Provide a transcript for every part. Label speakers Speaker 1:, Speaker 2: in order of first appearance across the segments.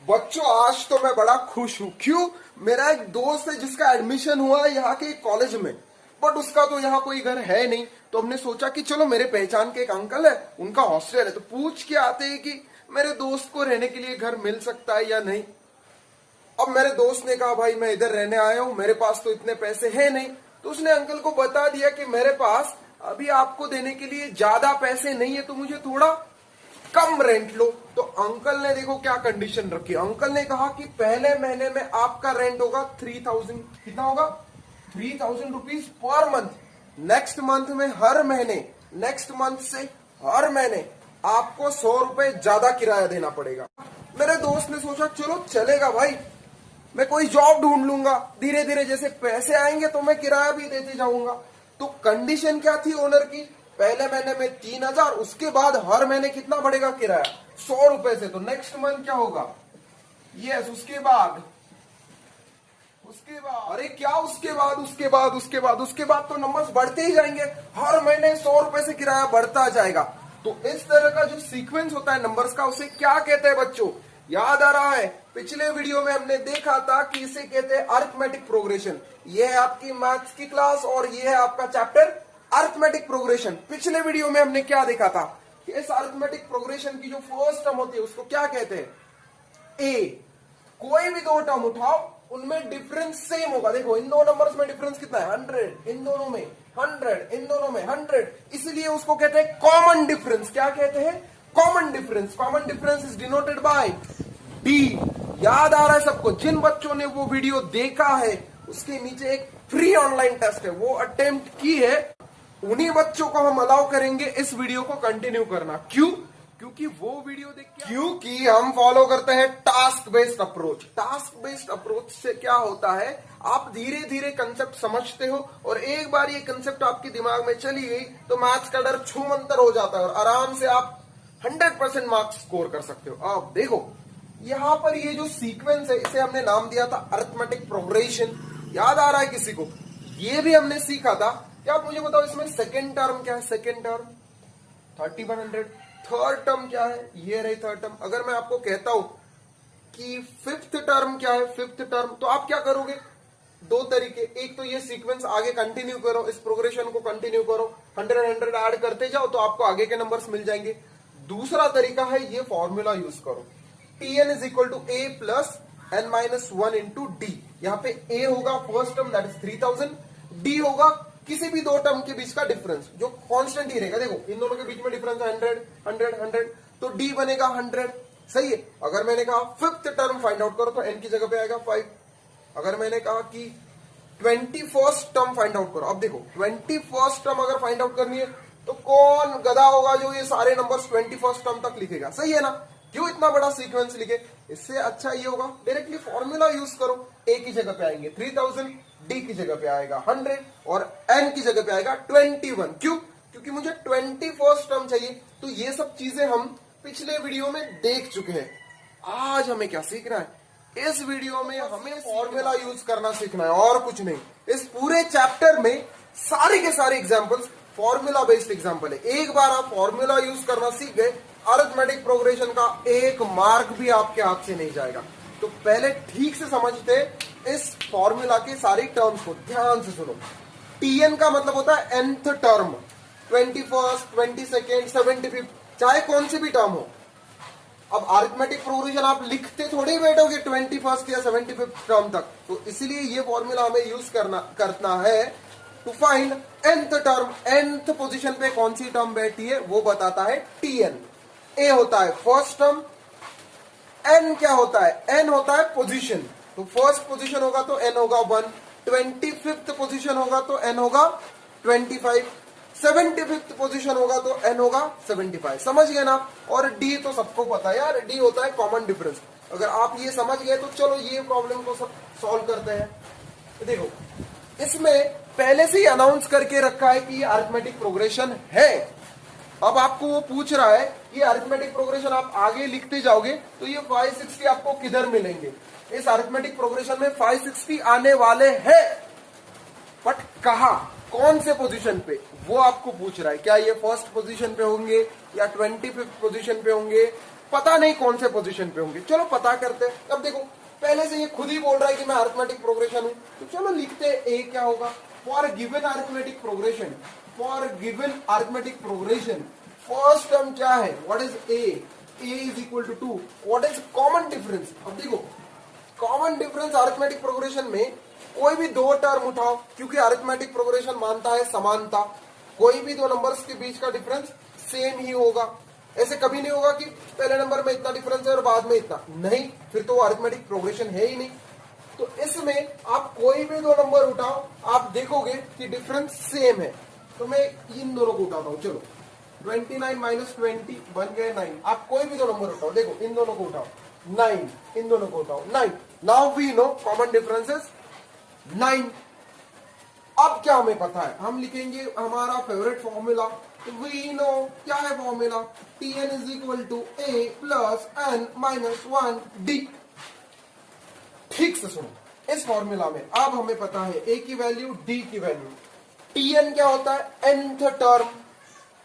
Speaker 1: बच्चों आज तो मैं बड़ा खुश हूँ। क्यों? मेरा एक दोस्त है जिसका एडमिशन हुआ है यहाँ के एक कॉलेज में, बट उसका तो यहाँ कोई घर है नहीं। तो हमने सोचा कि चलो मेरे पहचान के एक अंकल है, उनका हॉस्टल है, तो पूछ के आते हैं कि मेरे दोस्त को रहने के लिए घर मिल सकता है या नहीं। अब मेरे दोस्त ने कहा भाई मैं इधर रहने आया हूँ, मेरे पास तो इतने पैसे है नहीं। तो उसने अंकल को बता दिया कि मेरे पास अभी आपको देने के लिए ज्यादा पैसे नहीं है, तो मुझे थोड़ा कम रेंट लो। तो अंकल ने देखो क्या कंडीशन रखी। अंकल ने कहा कि पहले महीने में आपका रेंट होगा 3000। कितना होगा? 3000 rupees per month. Next month में हर महीने, नेक्स्ट मंथ से हर महीने आपको 100 रुपए ज्यादा किराया देना पड़ेगा। मेरे दोस्त ने सोचा चलो चलेगा भाई, मैं कोई जॉब ढूंढ लूंगा, धीरे धीरे जैसे पैसे आएंगे तो मैं किराया भी देते जाऊंगा। तो कंडीशन क्या थी ओनर की? पहले महीने में 3000, उसके बाद हर महीने कितना बढ़ेगा किराया? 100 रुपए से। तो नेक्स्ट मंथ क्या होगा? यस, उसके बाद अरे क्या उसके बाद तो नंबर्स बढ़ते ही जाएंगे। हर महीने 100 रुपए से किराया बढ़ता जाएगा। तो इस तरह का जो सीक्वेंस होता है नंबर्स का, उसे क्या कहते हैं बच्चों? याद आ रहा है? पिछले वीडियो में हमने देखा था कि इसे कहते हैं अरिथमेटिक प्रोग्रेशन। ये है आपकी मैथ्स की क्लास और ये है आपका चैप्टर अरिथमेटिक प्रोग्रेशन। पिछले वीडियो में हमने क्या देखा था कि इस अरिथमेटिक प्रोग्रेशन की जो फर्स्ट टर्म होती है उसको क्या कहते हैं? ए। कोई भी दो टर्म उठाओ, उनमें डिफरेंस सेम होगा। देखो इन दो नंबर्स में डिफरेंस कितना है? 100। इन दोनों में 100, इन दोनों में 100, इसलिए उसको कहते हैं कॉमन डिफरेंस। क्या कहते हैं? Common difference. Common difference is denoted by D. याद आ रहा है सबको? जिन बच्चों ने वो वीडियो देखा है उसके नीचे एक फ्री ऑनलाइन टेस्ट है, वो अटेम्प्ट की है, उन्हीं बच्चों को हम अलाउ करेंगे इस वीडियो को कंटिन्यू करना। क्यों? क्योंकि वो वीडियो देख के, क्योंकि हम फॉलो करते हैं task based approach. Task based approach से क्या होता है, आप धीरे धीरे कंसेप्ट समझते हो और एक बार ये कंसेप्ट आपके दिमाग में चली गई तो मैथ्स का डर छूमंतर हो जाता है और आराम से आप 100% मार्क्स स्कोर कर सकते हो। अब देखो यहां पर ये जो सीक्वेंस है इसे हमने नाम दिया था अरिथमेटिक प्रोग्रेशन। याद आ रहा है किसी को? ये भी हमने सीखा था। क्या आप मुझे बताओ इसमें सेकेंड टर्म क्या है? Second term 3100। थर्ड टर्म क्या है? ये रही थर्ड टर्म। अगर मैं आपको कहता हूं कि फिफ्थ टर्म क्या है? फिफ्थ टर्म, तो आप क्या करोगे? दो तरीके, एक तो ये सीक्वेंस आगे कंटिन्यू करो, इस प्रोग्रेशन को कंटिन्यू करो, 100 ऐड करते जाओ तो आपको आगे के नंबर्स मिल जाएंगे। दूसरा तरीका है ये फॉर्मूला यूज करो, Tn is equal to a plus n minus 1 into d. यहाँ पे ए होगा first term that is 3000, d होगा किसी भी दो टर्म के बीच का डिफरेंस जो कांस्टेंट ही रहेगा। देखो इन दोनों के बीच में डिफरेंस है 100 100 100, तो डी बनेगा 100। सही है। अगर मैंने कहा फिफ्थ टर्म फाइंड आउट करो तो एन की जगह पे आएगा 5। अगर मैंने कहा कि 21st टर्म फाइंड आउट करो, अब देखो 21st टर्म अगर फाइंड आउट करनी है तो कौन गधा होगा जो ये सारे नंबर्स 21st टर्म तक लिखेगा? सही है ना? क्यों इतना बड़ा सीक्वेंस लिखे? इससे अच्छा ये होगा डायरेक्टली फॉर्मूला यूज करो। ए की जगह पे आएंगे 3000, डी की जगह पे आएगा 100 और एन की जगह पे आएगा 21। क्यों? क्योंकि मुझे 21st टर्म चाहिए। तो ये सब चीजें हम पिछले वीडियो में देख चुके हैं। आज हमें क्या सीखना है? इस वीडियो में हमें फॉर्मूला यूज करना सीखना है और कुछ नहीं। इस पूरे चैप्टर में सारे के सारे एग्जांपल्स फॉर्मूला बेस्ड एग्जांपल है। एक बार आप फॉर्मूला यूज करना सीख गए, अरिथमेटिक प्रोग्रेशन का एक मार्क भी आपके हाथ से नहीं जाएगा। तो पहले ठीक से समझते इस फॉर्मूला के सारी टर्म्स को, ध्यान से सुनो। Tn का मतलब होता है nth term, 21st 22nd 75th, चाहे कौन सी भी टर्म हो। अब अरिथमेटिक प्रोग्रेशन आप लिखते थोड़ी बैठोगे 21st या 75th टर्म तक, तो इसीलिए ये फॉर्मूला हमें यूज करना है to find nth term. nth position पे कौन सी टर्म बैठी है वो बताता है Tn। ए होता है फर्स्ट टर्म, एन क्या होता है? एन होता है पोजीशन। तो फर्स्ट पोजीशन होगा तो एन होगा 1, 25th पोजीशन होगा तो एन होगा 25, 75th पोजीशन होगा तो एन होगा 75। समझ गए ना? और डी तो सबको पता है यार, डी होता है कॉमन डिफरेंस। अगर आप ये समझ गए तो चलो ये प्रॉब्लम को सब सॉल्व करते हैं। तो देखो इसमें पहले से ही अनाउंस करके रखा है कि ये अरिथमेटिक प्रोग्रेशन है। अब आपको वो पूछ रहा है ये अरिथमेटिक प्रोग्रेशन आप आगे लिखते जाओगे तो ये 560 आपको किधर मिलेंगे? इस अरिथमेटिक प्रोग्रेशन में 560 आने वाले हैं, बट कहां, कौन से पोजीशन पे, वो आपको पूछ रहा है। क्या ये फर्स्ट पोजीशन पे होंगे या 25th पोजीशन पे होंगे पता नहीं कौन से पोजीशन पे होंगे। चलो पता करते हैं। अब देखो पहले से ये खुद ही बोल रहा है कि मैं अरिथमेटिक प्रोग्रेशन हूं, तो चलो लिखते हैं ए क्या होगा। For given arithmetic progression, for given arithmetic progression first term क्या है, what is a is equal to 2। What is common difference. अब देखो कॉमन डिफरेंस अरिथमेटिक प्रोग्रेशन में कोई भी दो टर्म उठाओ, क्योंकि अरिथमेटिक प्रोग्रेशन मानता है समानता, कोई भी दो नंबर्स के बीच का डिफरेंस सेम ही होगा। ऐसे कभी नहीं होगा कि पहले नंबर में इतना डिफरेंस है और बाद में इतना, नहीं, फिर तो वो अरिथमेटिक प्रोग्रेशन है ही नहीं। तो इसमें आप कोई भी दो नंबर उठाओ, आप देखोगे कि डिफरेंस सेम है। तो मैं इन दोनों को उठाता हूं, चलो 29 माइनस 20 बन गए 9। आप कोई भी दो नंबर उठाओ, देखो इन दोनों को उठाओ 9, इन दोनों को उठाओ 9। Now we know common difference is 9। अब क्या हमें पता है, हम लिखेंगे हमारा फेवरेट फॉर्मूला। वी नो क्या है formula, Tn is equal to a plus n minus 1 d. ठीक से सुनो, इस फॉर्मूला में अब हमें पता है ए की वैल्यू, डी की वैल्यू। Tn क्या होता है, nth term,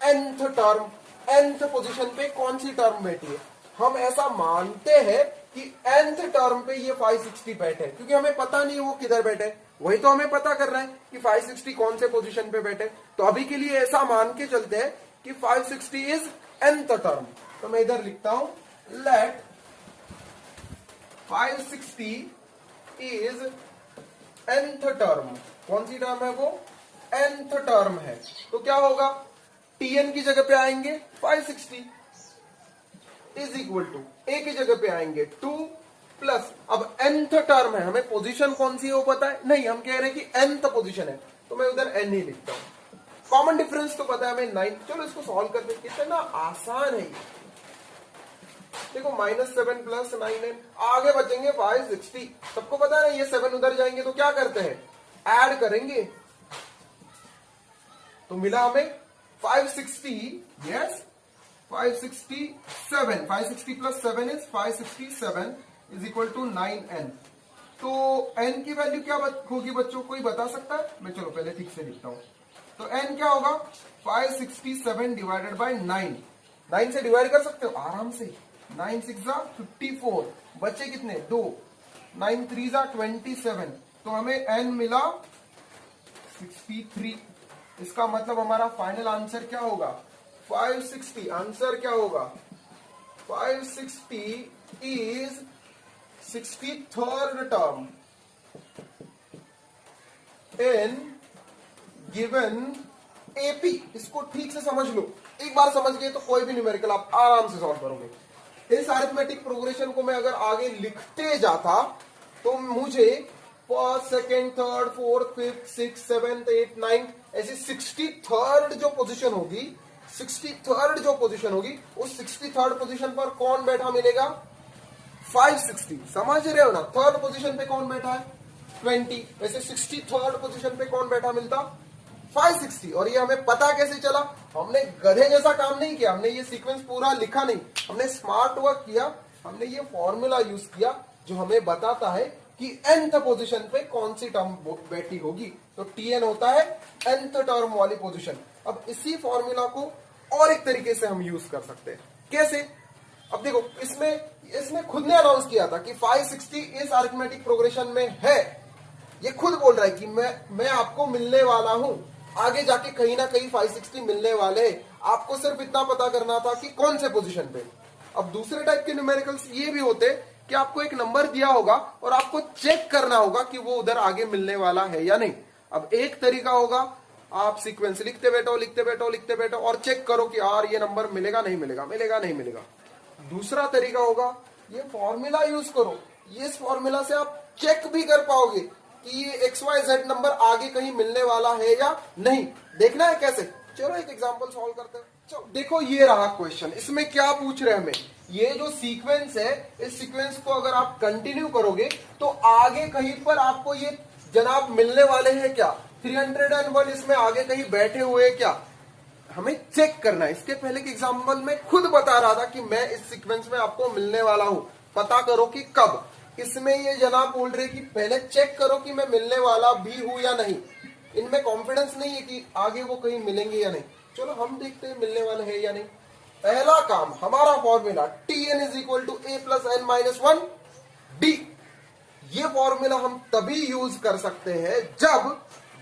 Speaker 1: nth term, nth position पे कौन सी टर्म बैठी है। हम ऐसा मानते हैं कि nth टर्म पे ये 560 बैठे, क्योंकि हमें पता नहीं वो किधर बैठे, वही तो हमें पता करना है कि 560 कौन से पोजीशन पे बैठे। तो अभी के लिए ऐसा मान के चलते हैं कि 560 इज nth टर्म। तो मैं इधर लिखता हूं लेट 560 इज nth टर्म। कौन सी टर्म है वो, nth टर्म है। तो क्या होगा, Tn की जगह पे आएंगे 560 इज इक्वल टू ए की जगह पे आएंगे 2 प्लस, अब nth टर्म है, हमें पोजीशन कौन सी है वो पता है नहीं, हम कह रहे हैं कि nth पोजीशन है, तो मैं उधर n ही लिखता हूं। कॉमन डिफरेंस तो पता है हमें 9। चलो इसको सॉल्व करते हैं, कितना आसान है ये। देखो -7 प्लस 9n, आगे बचेंगे 560। सबको पता है ना, ये 7 उधर जाएंगे तो क्या करते हैं, ऐड करेंगे। तो मिला हमें 560, yes 567, 560 plus 7 is 567 is equal to 9n। तो n की वैल्यू क्या होगी बच्चों, कोई बता सकता है। मैं चलो पहले ठीक से लिखता हूं। तो n क्या होगा, 567 डिवाइडेड बाय 9। 9 से डिवाइड कर सकते हो आराम से, 9 6 जा 54, बच्चे कितने 2, 9 3 जा 27। तो हमें n मिला 63। इसका मतलब हमारा फाइनल आंसर क्या होगा, 560। आंसर क्या होगा, 560 is 63rd term in given AP. इसको ठीक से समझ लो, एक बार समझ गए तो कोई भी न्यूमेरिकल आप आराम से सॉल्व करोगे। इस अरिथमेटिक प्रोग्रेशन को मैं अगर आगे लिखते जाता तो मुझे first, second, third, fourth, fifth, six, seventh, eight, ninth, ऐसी 63rd जो पोजीशन होगी, 63rd जो पोजीशन होगी, उस 63rd पोजीशन पर कौन बैठा मिलेगा, 560। समझ रहे हो ना, थर्ड पोजीशन पे कौन बैठा है 20, वैसे 63rd पोजीशन पे कौन बैठा मिलता 560। और ये हमें पता कैसे चला, हमने गधे जैसा काम नहीं किया, हमने ये सीक्वेंस पूरा लिखा नहीं, हमने स्मार्ट वर्क किया, हमने ये फॉर्मूला यूज किया जो हमें बताता है कि nth पोजीशन पे कौन सी टर्म बैठी होगी। तो Tn होता है nth टर्म वाली पोजीशन। अब इसी फॉर्मूला को और एक तरीके से हम यूज कर सकते हैं, कैसे। अब देखो इसने खुद ने अनाउंस किया था कि 560 इस अरिथमेटिक प्रोग्रेशन में है। ये खुद बोल रहा है कि मैं आपको मिलने वाला हूं, आगे जाके कहीं ना कहीं 560 मिलने वाले हैं, आपको सिर्फ इतना पता करना था कि कौन से पोजीशन पे। अब दूसरे टाइप के न्यूमेरिकल्स ये भी होते कि आपको एक नंबर दिया होगा और आपको चेक करना होगा कि वो उधर आगे मिलने वाला है या नहीं। अब एक तरीका होगा, आप सीक्वेंस लिखते बैठो और चेक करो कि यार ये नंबर मिलेगा नहीं मिलेगा। दूसरा तरीका होगा, ये फॉर्मूला यूज करो, ये इस फॉर्मूला से आप चेक भी कर पाओगे कि ये XYZ नंबर आगे कहीं मिलने वाला है या नहीं। देखना है कैसे, चलो एक एग्जांपल सॉल्व करते हैं। चलो देखो ये रहा क्वेश्चन, इसमें क्या पूछ रहे हैं हमें, ये जो सीक्वेंस है, इस सीक्वेंस को अगर आप कंटिन्यू करोगे तो आगे कहीं पर आपको ये जनाब मिलने वाले हैं क्या, 301 इसमें आगे कहीं बैठे हुए क्या, हमें चेक करना है। इसके पहले के एग्जाम्पल में खुद बता रहा था कि मैं इस सीक्वेंस में आपको मिलने वाला हूं, पता करो कि कब। इसमें ये जनाब बोल रहे कि पहले चेक करो कि मैं मिलने वाला भी हूं या नहीं। इनमें कॉन्फिडेंस नहीं है कि आगे वो कहीं मिलेंगे या नहीं। चलो हम देखते हैं मिलने वाले हैं या नहीं। पहला काम हमारा formula Tn is equal to a plus n minus one d. ये फॉर्मूला हम तभी यूज कर सकते हैं जब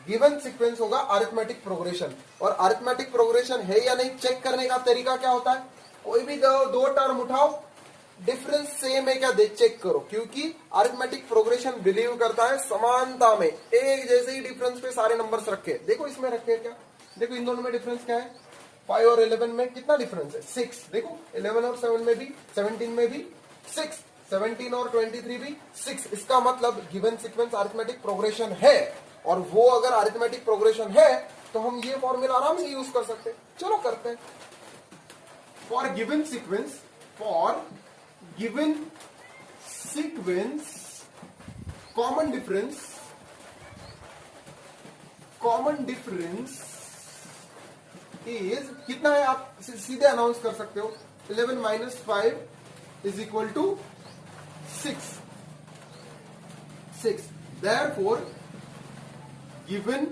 Speaker 1: गिवन सीक्वेंस होगा अरिथमेटिक प्रोग्रेशन। और अरिथमेटिक प्रोग्रेशन है या नहीं चेक करने का तरीका क्या होता है, कोई भी दो टर्म उठाओ, डिफरेंस सेम है क्या देख चेक करो, क्योंकि अरिथमेटिक प्रोग्रेशन बिलीव करता है समानता में, एक जैसे ही डिफरेंस पे सारे नंबर्स रखे। देखो इसमें रखे क्या, देखो इन दोनों में डिफरेंस क्या है, 5 और 11 में कितना डिफरेंस है, 6। देखो 11 और 7 में भी, 17 में भी 6, 17 और 23 भी 6। इसका मतलब गिवन सीक्वेंस अरिथमेटिक प्रोग्रेशन है, और वो अगर अरिथमेटिक प्रोग्रेशन है तो हम ये फॉर्मूला आराम से यूज कर सकते हैं। चलो करते हैं। For given sequence common difference is कितना है, आप सीधे अनाउंस कर सकते हो, 11 minus 5 is equal to 6। Therefore given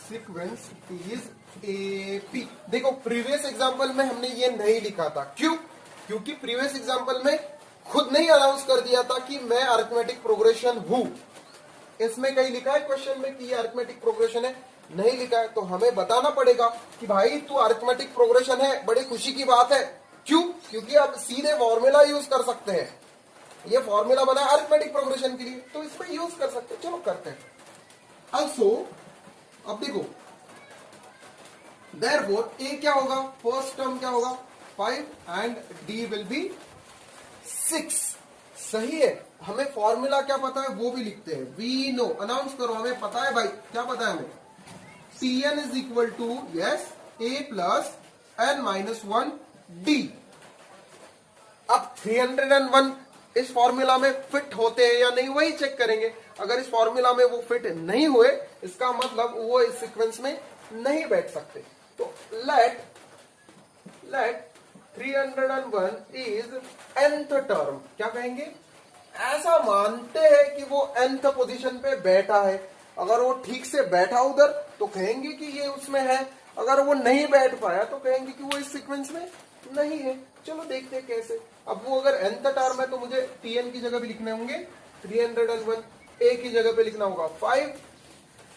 Speaker 1: sequence is AP। देखो प्रीवियस एग्जांपल में हमने ये नहीं लिखा था, क्यों, क्योंकि प्रीवियस एग्जांपल में खुद नहीं अनाउंस कर दिया था कि मैं अरिथमेटिक प्रोग्रेशन हूं। इसमें कहीं लिखा है क्वेश्चन में कि ये अरिथमेटिक प्रोग्रेशन है, नहीं लिखा है, तो हमें बताना पड़ेगा कि भाई तू अरिथमेटिक प्रोग्रेशन है, बड़ी खुशी की बात है। क्यों, क्योंकि आप सीधे फॉर्मूला यूज कर सकते हैं, ये फॉर्मूला बना है अरिथमेटिक प्रोग्रेशन के लिए, तो इसमें यूज कर सकते हैं। चलो करते हैं। Also, अब देखो therefore A क्या होगा, फर्स्ट टर्म क्या होगा 5 एंड D विल बी 6। सही है, हमें फॉर्मूला क्या पता है वो भी लिखते हैं। वी नो, अनाउंस करो, हमें पता है भाई, क्या पता है हमें, Tn is equal to yes A plus n minus 1 D। अब 301 इस फॉर्मूला में फिट होते हैं या नहीं वही चेक करेंगे। अगर इस फॉर्मूला में वो फिट नहीं हुए, इसका मतलब वो इस सीक्वेंस में नहीं बैठ सकते। तो लेट 301 इज nth टर्म, क्या कहेंगे, ऐसा मानते हैं कि वो nth पोजीशन पे बैठा है। अगर वो ठीक से बैठा उधर तो कहेंगे कि ये उसमें है, अगर वो नहीं बैठ पाया तो कहेंगे कि वो इस सीक्वेंस में नहीं है। चलो देखते हैं कैसे। अब वो अगर nth टर्म है तो मुझे Tn की जगह भी लिखने होंगे 301, A की जगह पे लिखना होगा 5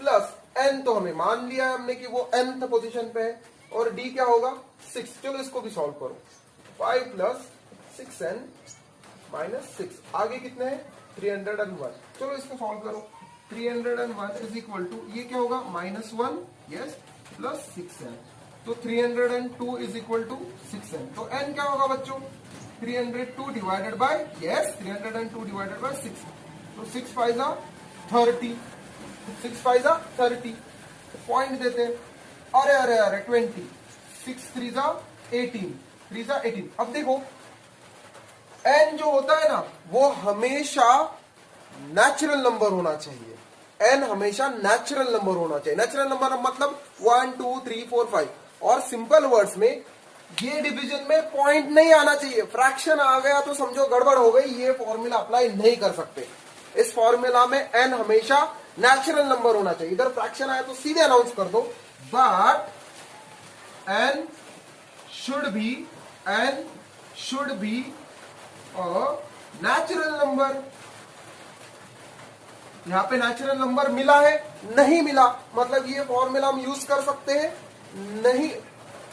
Speaker 1: प्लस n, तो हमें मान लिया है हमने कि वो nth पोजीशन पे है, और D क्या होगा 6। चलो इसको भी सॉल्व करो, 5 प्लस 6n माइनस 6, आगे कितने हैं 301। चलो इसको सॉल्व करो, 301 इज इक्वल टू ये क्या होगा -1 यस प्लस 6n, तो 302 इज इक्वल टू 6n। तो n क्या होगा बच्चों, 302 divided by yes 302 divided by 6, तो 6 5 जा 30, 6 5 जा 30, पॉइंट देते हैं, अरे अरे अरे 20, 6 3 जा 18, 3 जा 18। अब देखो n जो होता है ना वो हमेशा नेचुरल नंबर होना चाहिए, n हमेशा नेचुरल नंबर होना चाहिए। नेचुरल नंबर मतलब 1 2 3 4 5, और सिंपल वर्ड्स में ये डिवीजन में पॉइंट नहीं आना चाहिए। फ्रैक्शन आ गया तो समझो गड़बड़ हो गई, ये फॉर्मूला अप्लाई नहीं कर सकते। इस फॉर्मूला में n हमेशा नेचुरल नंबर होना चाहिए। इधर फ्रैक्शन आया तो सीधे अनाउंस कर दो, but n should be a natural number. यहां पे नेचुरल नंबर मिला है, नहीं मिला, मतलब ये फॉर्मूला हम यूज कर सकते हैं नहीं।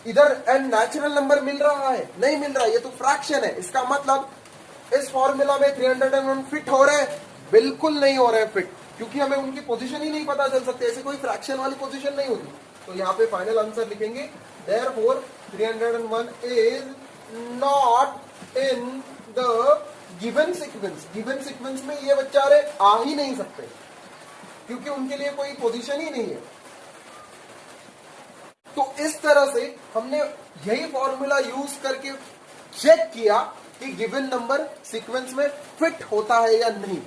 Speaker 1: इधर n नेचुरल नंबर मिल रहा है, नहीं मिल रहा, ये तो फ्रैक्शन है। इसका मतलब इस फॉर्मूला में 301 फिट हो रहे हैं, बिल्कुल नहीं हो रहे हैं फिट, क्योंकि हमें उनकी पोजीशन ही नहीं पता चल सकती, ऐसे कोई फ्रैक्शन वाली पोजीशन नहीं होती। तो यहाँ पे फाइनल आंसर लिखेंगे, therefore 301 is not in the given sequence. Given sequence में ये बच्चे आ ही नहीं सकते, क्योंकि उनके लिए कोई पोजीशन ही नहीं है। तो इस तरह से हमने यही फॉर्मूला यूज करके चेक किया कि गिवन नंबर सीक्वेंस में फिट होता है या नहीं।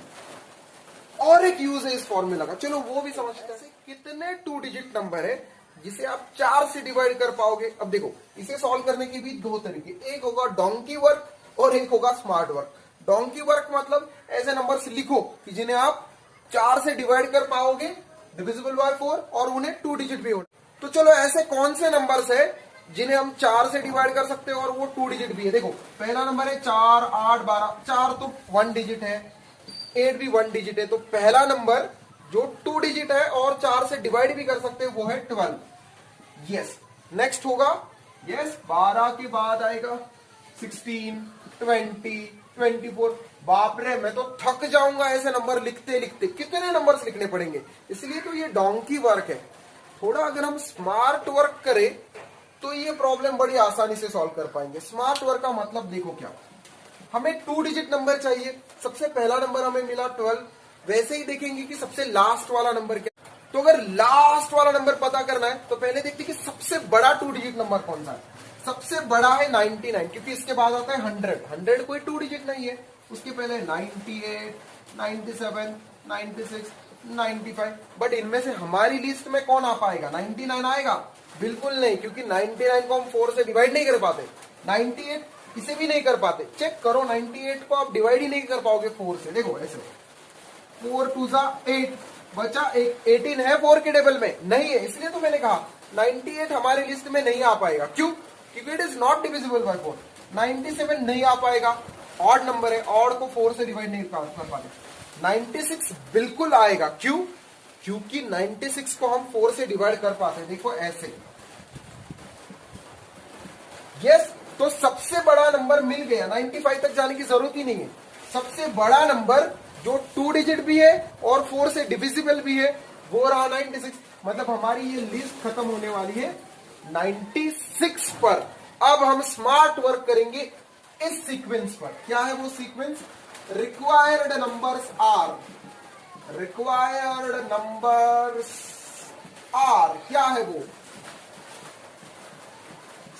Speaker 1: और एक यूज है इस फॉर्मूला का, चलो वो भी समझते हैं। कितने 2 डिजिट नंबर है जिसे आप 4 से डिवाइड कर पाओगे। अब देखो इसे सॉल्व करने के भी 2 तरीके, एक होगा डोंकी वर्क और एक होगा स्मार्ट वर्क। डोंकी वर्क मतलब ऐसे नंबर्स लिखो कि जिन्हें आप 4 से डिवाइड कर पाओगे, डिविजिबल बाय 4, और उन्हें 2 डिजिट भी हो। तो चलो ऐसे कौन से नंबर्स है जिन्हें हम 4 से डिवाइड कर सकते हैं और वो 2 डिजिट भी है। देखो पहला नंबर है 4, 8, 12, 4 तो 1 डिजिट है, 8 भी 1 डिजिट है, तो पहला नंबर जो 2 डिजिट है और 4 से डिवाइड भी कर सकते हैं वो है 12। यस, नेक्स्ट होगा, यस 12 के बाद आएगा 16, 20, 24। बाप रे, मैं तो थक जाऊंगा ऐसे नंबर लिखते लिखते, कितने नंबर्स लिखने पड़ेंगे। इसलिए तो ये डोंकी वर्क है। थोड़ा अगर हम स्मार्ट वर्क करें तो ये प्रॉब्लम बड़ी आसानी से सॉल्व कर पाएंगे। स्मार्ट वर्क का मतलब देखो क्या, हमें 2 डिजिट नंबर चाहिए। सबसे पहला नंबर हमें मिला 12, वैसे ही देखेंगे कि सबसे लास्ट वाला नंबर क्या। तो अगर लास्ट वाला नंबर पता करना है तो पहले देखते कि सबसे बड़ा 2 डिजिट नंबर कौन सा है। सबसे बड़ा है 99, क्योंकि इसके बाद आता है 100 कोई 2 डिजिट नहीं है। उसके पहले 98, 97, 96, 95। बट इनमें से हमारी लिस्ट में कौन आ पाएगा? 99 आएगा? बिल्कुल नहीं, क्योंकि 99 को हम 4 से डिवाइड नहीं कर पाते। 98 इसे भी नहीं कर पाते। चेक करो, 98 को आप डिवाइड ही नहीं कर पाओगे 4 से। देखो ऐसे 4 2 8 बचा 18 है 4 के टेबल में नहीं है, इसलिए तो मैंने कहा 98 हमारी लिस्ट में नहीं आ पाएगा। क्यों? क्योंकि it is not divisible by 4। 97 नहीं आ पाएगा, ऑड नंबर है, ऑड को 4 से डिवाइड नहीं कर पाते। 96 बिल्कुल आएगा। क्यों? क्योंकि 96 को हम 4 से डिवाइड कर पाते हैं। देखो ऐसे। यस, तो सबसे बड़ा नंबर मिल गया। 95 तक जाने की जरूरत ही नहीं है। सबसे बड़ा नंबर जो 2 डिजिट भी है और 4 से डिविजिबल भी है वो रहा 96। मतलब हमारी ये लिस्ट खत्म होने वाली है 96 पर। अब हम स्मार्ट वर्क करेंगे इस सीक्वेंस पर। क्या है वो sequence? Required numbers are, required numbers are, क्या है वो?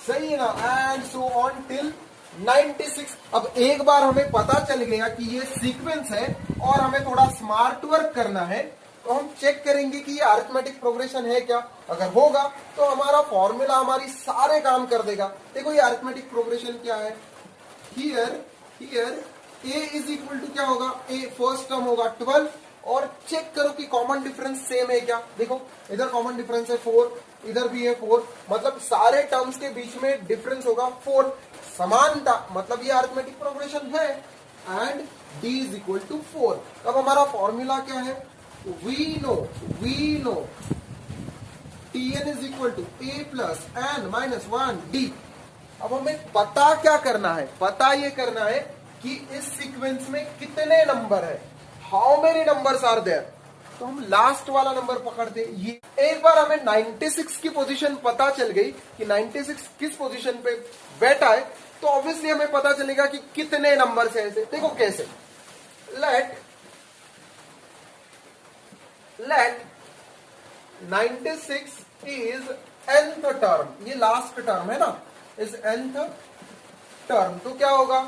Speaker 1: सही है ना? And so on till 96। अब एक बार हमें पता चल गया कि ये सीक्वेंस है और हमें थोड़ा स्मार्ट वर्क करना है, तो हम चेक करेंगे कि ये अरिथमेटिक प्रोग्रेशन है क्या। अगर होगा तो हमारा फॉर्मूला हमारी सारे काम कर देगा। देखो ये अरिथमेटिक प्रोग्रेशन क्या है। Here a is equal to क्या होगा? a फर्स्ट टर्म होगा 12, और चेक करो कि कॉमन डिफरेंस सेम है क्या। देखो इधर कॉमन डिफरेंस है 4, इधर भी है 4, मतलब सारे टर्म्स के बीच में डिफरेंस होगा 4। समानता, मतलब ये अरिथमेटिक प्रोग्रेशन है। And d is equal to 4। अब हमारा फॉर्मूला क्या है? We know tn is equal to a plus n minus 1 d। अब हमें पता क्या करना है? पता ये करना है कि इस सीक्वेंस में कितने नंबर है, how many numbers are there. तो हम लास्ट वाला नंबर पकड़ते। ये एक बार हमें 96 की पोजीशन पता चल गई कि 96 किस पोजीशन पे बैठा है, तो ऑब्वियसली हमें पता चलेगा कि कितने नंबर्स है ऐसे। देखो कैसे, लेट 96 इज nth टर्म, ये लास्ट टर्म है ना, इज nth टर्म। तो क्या होगा?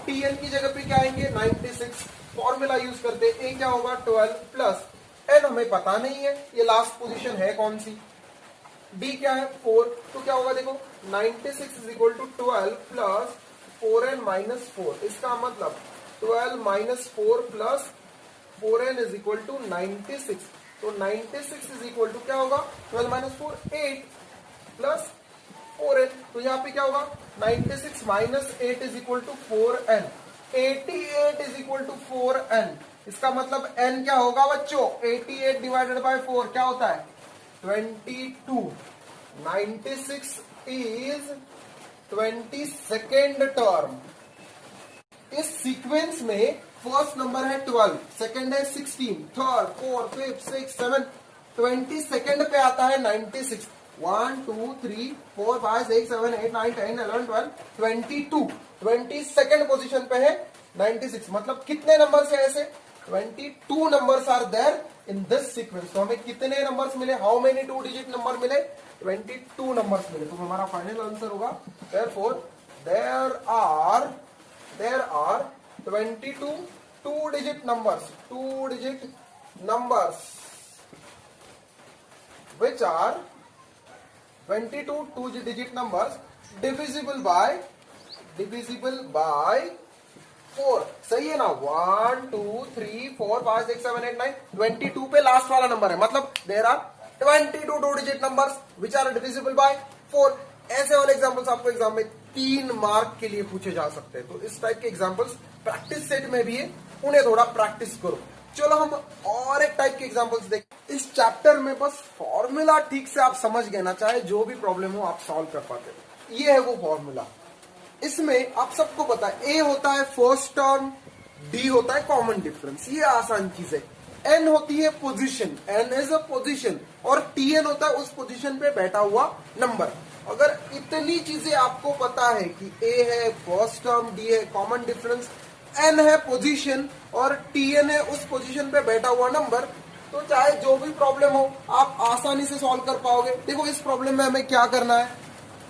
Speaker 1: tn की जगह पे क्या आएंगे? 96। फॉर्मूला यूज करते, a क्या होगा? 12 प्लस n हमें पता नहीं है, ये लास्ट पोजीशन है कौन सी। d क्या है? 4। तो क्या होगा? देखो 96 is equal to 12 plus 4n minus 4। इसका मतलब 12 minus 4 plus 4n is equal to 96। तो 96 इज इक्वल टू क्या होगा? 12 माइनस 4 8 प्लस 4n। तो यहाँ पे क्या होगा? 96 minus 8 is equal to 4n। 88 is equal to 4n। इसका मतलब n क्या होगा बच्चों? 88 डिवाइडेड बाय 4 क्या होता है? 22। 96 इज 22nd टर्म। इस सीक्वेंस में फर्स्ट नंबर है 12, सेकंड है 16, third, fourth, fifth, six, 7, 22nd पे आता है 96। 1 2 3 4 5 6 7 8 9 10 11 12 22। 22nd पोजीशन पे है 96। मतलब कितने नंबर्स है ऐसे? 22 numbers are there in this sequence. तो हमें कितने नंबर्स मिले? हाउ मेनी 2 डिजिट नंबर मिले? 22 नंबर्स मिले। तो हमारा फाइनल आंसर होगा therefore there are 22 2 digit numbers which are 22 2 digit numbers divisible by 4। सही है ना? 1 2 3 4 5 6 7 8 9 22 पे लास्ट वाला नंबर है। मतलब there are 22 2 digit numbers which are divisible by 4। ऐसे वाले एग्जाम्पल्स आपको एग्जाम में 3 मार्क के लिए पूछे जा सकते हैं। तो इस टाइप के एग्जाम्पल्स प्रैक्टिस सेट में भी है, उन्हें थोड़ा प्रैक्टिस करो। चलो हम और एक टाइप के एग्जाम्पल्स देखें। इस चैप्टर में बस फॉर्मूला ठीक से आप समझ गए ना, चाहे जो भी प्रॉब्लम हो आप सॉल्व कर पाते हो। ये है वो फॉर्मूला। इसमें आप सबको पता है ए होता है फर्स्ट टर्म, डी होता है कॉमन डिफरेंस, ये आसान चीज है। एन होती है position, n is a position, और टी एन होता है उस पोजीशन पे बैठा हुआ नंबर। अगर इतनी चीजें आपको पता है कि ए है फर्स्ट टर्म, डी है कॉमन डिफरेंस, एन है पोजीशन और टी एन है उस पोजीशन पे बैठा हुआ नंबर, तो चाहे जो भी प्रॉब्लम हो आप आसानी से सॉल्व कर पाओगे। देखो इस प्रॉब्लम में हमें क्या करना है,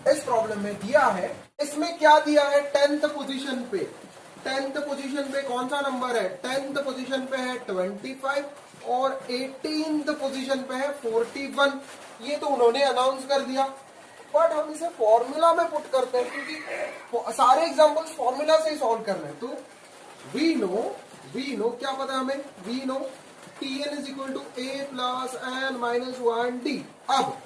Speaker 1: इस प्रॉब्लम में दिया है, इसमें क्या दिया है, 10th पोजीशन पे, 10th पोजीशन पे कौन सा नंबर है, 10th पोजीशन पे है 25 और 18th पोजीशन पे है 41। ये तो उन्होंने अनाउंस कर दिया, बट हम इसे फॉर्मूला में पुट करते हैं क्योंकि सारे एग्जांपल्स फॉर्मूला से ही सॉल्व करना है। तो वी नो क्या पता है हमें, we know t n is equal to a plus n minus 1 d. अब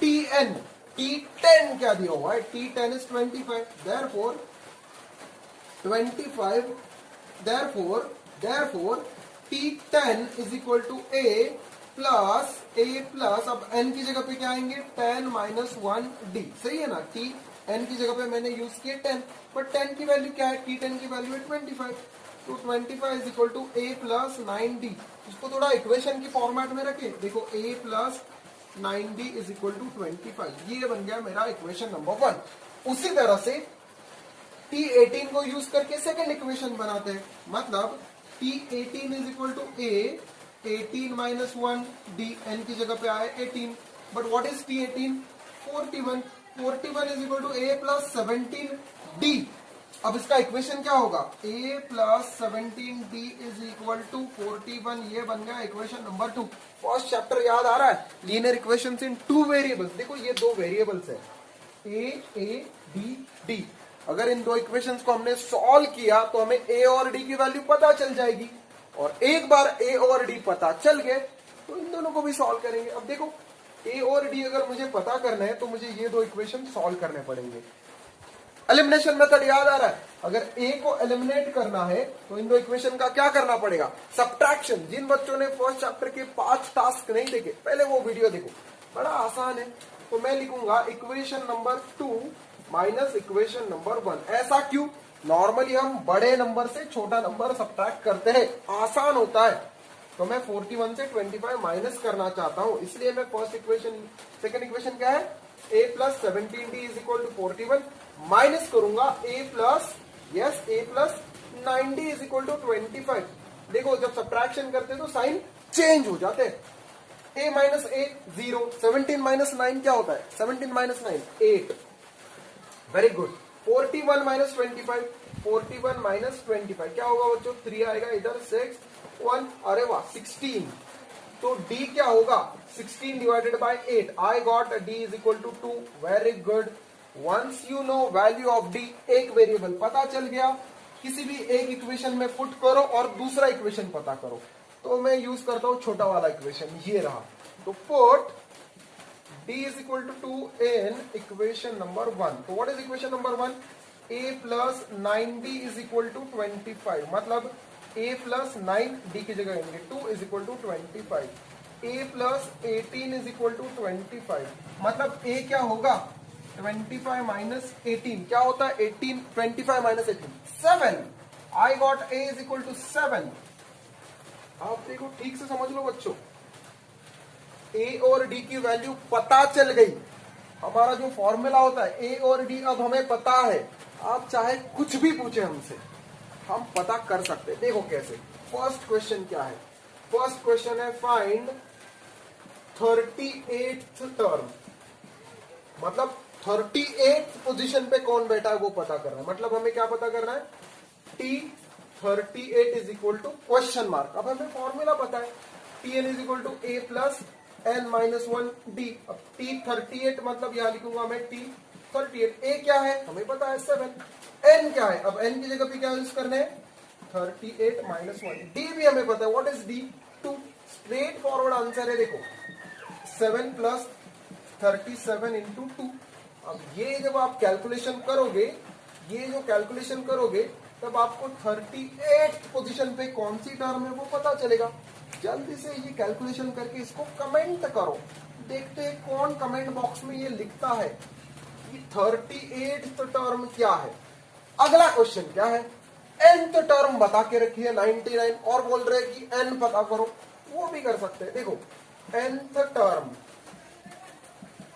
Speaker 1: टी एन, T10 क्या दिया हुआ है, T10 is 25, therefore 25, therefore T10 is equal to A plus, अब N की जगह पे क्या आएंगे 10 minus 1 D, सही है ना। N की जगह पे मैंने यूज किया 10, बट 10 की वैल्यू क्या है, T10 की वैल्यू है 25, तो 25 is equal to A plus 9D। इसको थोड़ा इक्वेशन की फॉर्मेट में रखे, देखो A plus 9D is equal to 25, ये बन गया मेरा इक्वेशन नंबर 1। उसी तरह से T18 को यूज करके सेकंड इक्वेशन बनाते हैं, मतलब T18 is equal to A 18 minus 1 D, N की जगह पे आए 18, but what is T18, 41 is equal to A plus 17 D। अब इसका इक्वेशन क्या होगा, a plus 17d is equal to 41, ये बन गया इक्वेशन नंबर 2। फर्स्ट चैप्टर याद आ रहा है, लीनियर इक्वेशंस इन 2 वेरिएबल्स। देखो ये 2 वेरिएबल्स है, a b d। अगर इन 2 इक्वेशंस को हमने सॉल्व किया तो हमें a और d की वैल्यू पता चल जाएगी, और एक बार a और d पता चल गए तो इन दोनों को भी सॉल्व करेंगे। अब देखो a और d अगर मुझे पता करना है तो मुझे ये 2 इक्वेशन सॉल्व करने पड़ेंगे। एलिमिनेशन मेथड याद आ रहा है, अगर a को एलिमिनेट करना है तो इन 2 इक्वेशन का क्या करना पड़ेगा, सब्ट्रैक्शन। जिन बच्चों ने फर्स्ट चैप्टर के 5 टास्क नहीं देखे, पहले वो वीडियो देखो, बड़ा आसान है। तो मैं लिखूंगा equation number 2 minus equation number 1। ऐसा क्यों, नॉर्मली हम बड़े नंबर से छोटा नंबर सब्ट्रैक्ट करते हैं, आसान होता है। तो मैं 41 से 25 माइनस करना चाहता हूं, इसलिए मैं फर्स्ट इक्वेशन, सेकंड इक्वेशन क्या है, a plus 17d is equal to 41 minus करूंगा a plus 9d is equal to 25। देखो जब सब्ट्रैक्शन करते हैं तो साइन चेंज हो जाते हैं, a माइनस a 0, 17 माइनस 9 क्या होता है, 17 minus 9 8। Very good. 41 minus 25, 41 minus 25 क्या होगा बच्चों, 3 आएगा इधर, 6 1, अरे वाह 16। तो d क्या होगा, 16 divided by 8। I got d is equal to 2। Very good. Once you know value of d, एक वेरिएबल पता चल गया, किसी भी एक इक्वेशन में पुट करो और दूसरा इक्वेशन पता करो। तो मैं यूज करता हूं छोटा वाला इक्वेशन, ये रहा। तो put d is equal to 2 in equation number 1। तो what is equation number 1, a plus 9d is equal to 25, मतलब a प्लस 9d की जगह आएंगे 2 is equal to 25, a plus 18 is equal to 25, मतलब a क्या होगा 25 माइनस 18, क्या होता है 18, 25 minus 18 7। I got a is equal to 7। आप देखो ठीक से समझ लो बच्चों, a और d की वैल्यू पता चल गई। हमारा जो फॉर्मूला होता है a और d अब हमें पता है, आप चाहे कुछ भी पूछे हमसे, हम पता कर सकते हैं। देखो कैसे, फर्स्ट क्वेश्चन क्या है, फर्स्ट क्वेश्चन है फाइंड 38th टर्म, मतलब 38th पोजीशन पे कौन बैठा है वो पता करना है। मतलब हमें क्या पता करना है, T38 is equal to question mark. अब हमें फॉर्मूला पता है, Tn is equal to a plus n minus 1 d। अब T38 मतलब यहां लिखूंगा मैं T38, a क्या है हमें पता है 7, n क्या है, अब n की जगह पे क्या यूज करना है 38 माइनस 1, d भी हमें पता है, what is d 2। Straight forward answer है, देखो 7 प्लस 37 इंटू 2। अब ये जब आप कैलकुलेशन करोगे, ये जो कैलकुलेशन करोगे, तब आपको 38th पोजीशन पे कौन सी टर्म है वो पता चलेगा। जल्दी से ये कैलकुलेशन करके इसको कमेंट करो, देखते हैं कौन कमेंट बॉक्स में ये लिखता है कि 38th टर्म क्या है। अगला क्वेश्चन क्या है, nth टर्म बता के रखी है 99 और बोल रहे हैं कि n पता करो, वो भी कर सकते हैं। देखो nth term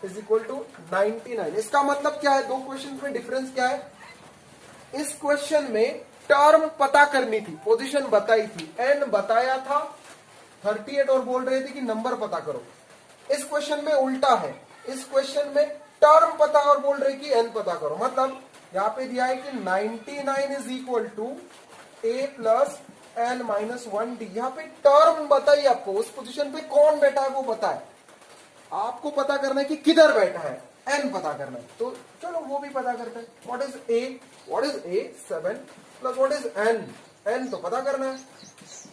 Speaker 1: is equal to 99, इसका मतलब क्या है, दो क्वेश्चन में डिफरेंस क्या है। इस क्वेश्चन में टर्म पता करनी थी, पोजीशन बताई थी, n बताया था 38 और बोल रहे थे कि नंबर पता करो। इस क्वेश्चन में उल्टा है, इस क्वेश्चन में टर्म पता और बोल रहे कि n पता करो। मतलब यहां पे दिया है कि 99 is equal to a plus n minus 1d। यहाँ पे टर्म बताइए, आपको उस पोजीशन पे कौन बैठा है वो बताए, आपको पता करना है कि किधर बैठा है, n पता करना है। तो चलो वो भी पता करते हैं। What is a 7 plus what is n तो पता करना है।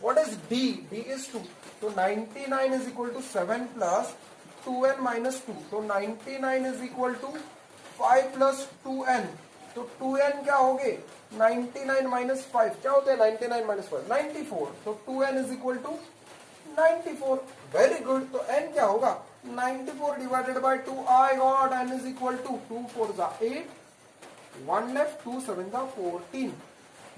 Speaker 1: व्हाट इज d इज 2, तो 99 is equal to 7 plus 2n minus 2, तो 99 is equal to 5 plus 2n, तो 2n क्या हो गए 99 माइनस 5, क्या होता है 99 माइनस 5 94, तो 2n is equal to 94। Very good, तो n क्या होगा 94 divided by 2, I got n is equal to 2 4 जा 8, 1 लेफ्ट 2 7 जा 14,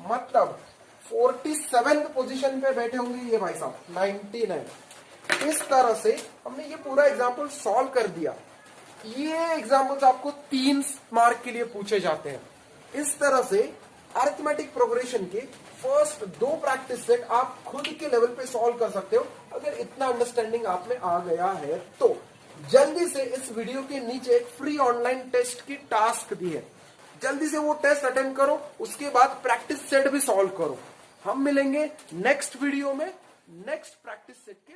Speaker 1: मतलब 47 पोजीशन पे बैठे होंगे ये भाई साहब 99। इस तरह से हमने ये पूरा एग्जाम्पल सॉल्व कर दिया। ये एग्जाम्पल्स आपको 3 मार्क के लिए पूछे जाते हैं। इस तरह से अरिथमेटिक प्रोग्रेशन के फर्स्ट 2 प्रैक्टिस सेट आप खुद के लेवल पे सॉल्व कर सकते हो, अगर इतना अंडरस्टैंडिंग आप में आ गया है तो। जल्दी से इस वीडियो के नीचे एक फ्री ऑनलाइन टेस्ट की टास्क दी है, जल्दी से वो टेस्ट अटेंड करो, उसके बाद प्रैक्टिस सेट भी सॉल्व करो। हम मिलेंगे नेक्स्ट वीडियो में नेक्स्ट प्रैक्टिस सेट के